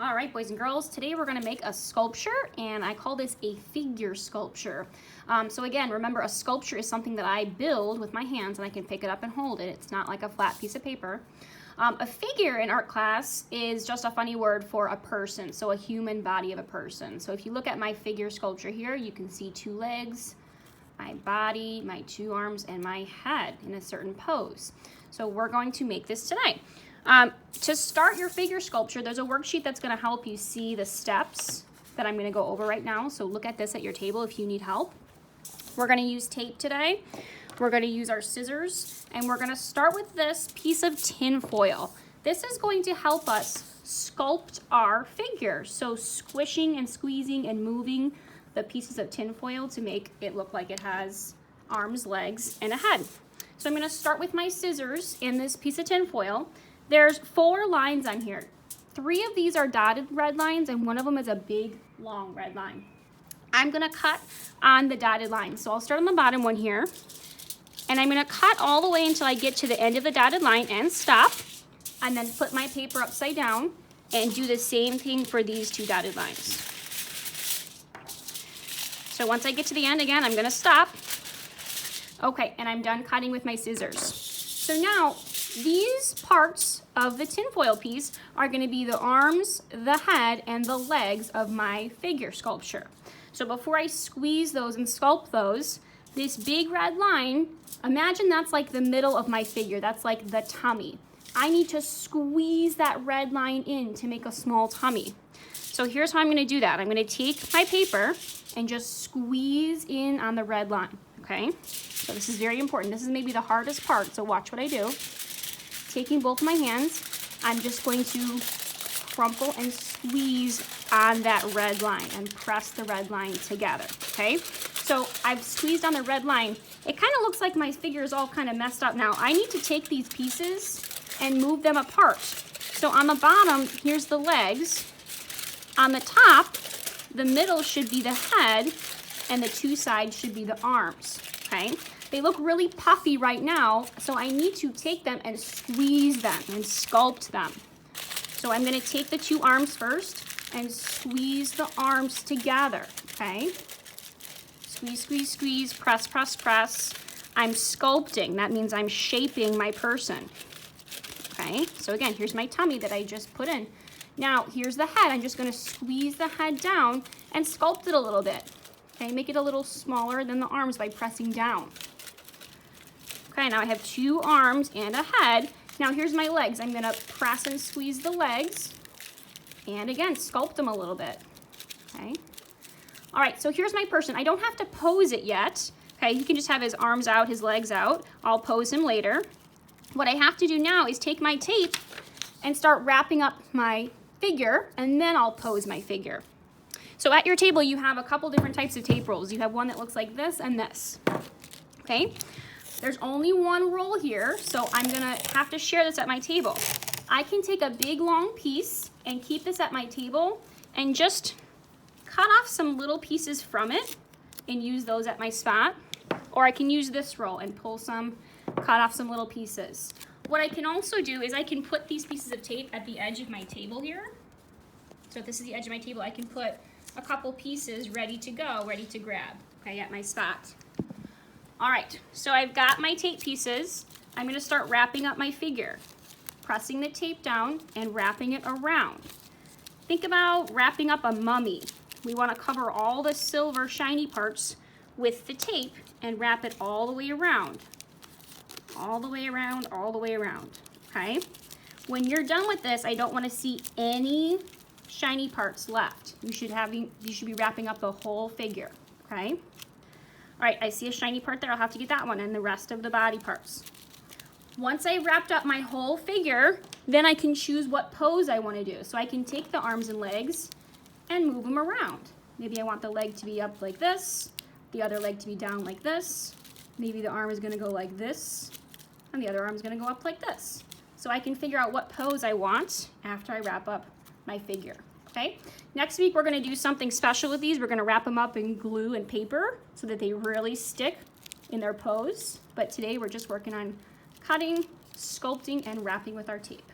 All right, boys and girls, today we're gonna make a sculpture, and I call this a figure sculpture. So again, remember, a sculpture is something that I build with my hands and I can pick it up and hold it. It's not like a flat piece of paper. A figure in art class is just a funny word for a person, so a human body of a person. So if you look at my figure sculpture here, you can see 2 legs, my body, my 2 arms, and my head in a certain pose. So we're going to make this tonight. To start your figure sculpture, there's a worksheet that's going to help you see the steps that I'm going to go over right now. So look at this at your table if you need help. We're going to use tape today. We're going to use our scissors, and we're going to start with this piece of tin foil. This is going to help us sculpt our figure. So squishing and squeezing and moving the pieces of tin foil to make it look like it has arms, legs, and a head. So I'm going to start with my scissors in this piece of tin foil. There's 4 lines on here. 3 of these are dotted red lines, and 1 of them is a big, long red line. I'm going to cut on the dotted line. So I'll start on the bottom one here, and I'm going to cut all the way until I get to the end of the dotted line and stop, and then put my paper upside down and do the same thing for these 2 dotted lines. So once I get to the end again, I'm going to stop. Okay, and I'm done cutting with my scissors. So now, these parts of the tinfoil piece are going to be the arms, the head, and the legs of my figure sculpture. So before I squeeze those and sculpt those, this big red line, imagine that's like the middle of my figure. That's like the tummy. I need to squeeze that red line in to make a small tummy. So here's how I'm going to do that. I'm going to take my paper and just squeeze in on the red line, okay? So this is very important. This is maybe the hardest part, so watch what I do. Taking both my hands, I'm just going to crumple and squeeze on that red line and press the red line together, okay? So I've squeezed on the red line. It kind of looks like my figure is all kind of messed up now. I need to take these pieces and move them apart. So on the bottom, here's the legs. On the top, the middle should be the head, and the 2 sides should be the arms, okay? They look really puffy right now, so I need to take them and squeeze them and sculpt them. So I'm going to take the 2 arms first and squeeze the arms together, okay? Squeeze, squeeze, squeeze, press, press, press. I'm sculpting. That means I'm shaping my person, okay? So again, here's my tummy that I just put in. Now, here's the head. I'm just going to squeeze the head down and sculpt it a little bit, okay? Make it a little smaller than the arms by pressing down. Okay, now I have 2 arms and a head. Now here's my legs. I'm going to press and squeeze the legs, and again, sculpt them a little bit, okay? All right, so here's my person. I don't have to pose it yet, okay? He can just have his arms out, his legs out. I'll pose him later. What I have to do now is take my tape and start wrapping up my figure, and then I'll pose my figure. So at your table, you have a couple different types of tape rolls. You have one that looks like this and this, okay? There's only 1 roll here, so I'm gonna have to share this at my table. I can take a big long piece and keep this at my table and just cut off some little pieces from it and use those at my spot. Or I can use this roll and cut off some little pieces. What I can also do is I can put these pieces of tape at the edge of my table here. So if this is the edge of my table, I can put a couple pieces ready to go, ready to grab, okay, at my spot. All right, so I've got my tape pieces. I'm going to start wrapping up my figure, pressing the tape down and wrapping it around. Think about wrapping up a mummy. We want to cover all the silver shiny parts with the tape and wrap it all the way around. All the way around, all the way around, okay? When you're done with this, I don't want to see any shiny parts left. You should be wrapping up the whole figure, okay? All right, I see a shiny part there. I'll have to get that one and the rest of the body parts. Once I've wrapped up my whole figure, then I can choose what pose I want to do. So I can take the arms and legs and move them around. Maybe I want the leg to be up like this, the other leg to be down like this. Maybe the arm is going to go like this, and the other arm is going to go up like this. So I can figure out what pose I want after I wrap up my figure. Okay, next week we're going to do something special with these. We're going to wrap them up in glue and paper so that they really stick in their pose. But today we're just working on cutting, sculpting, and wrapping with our tape.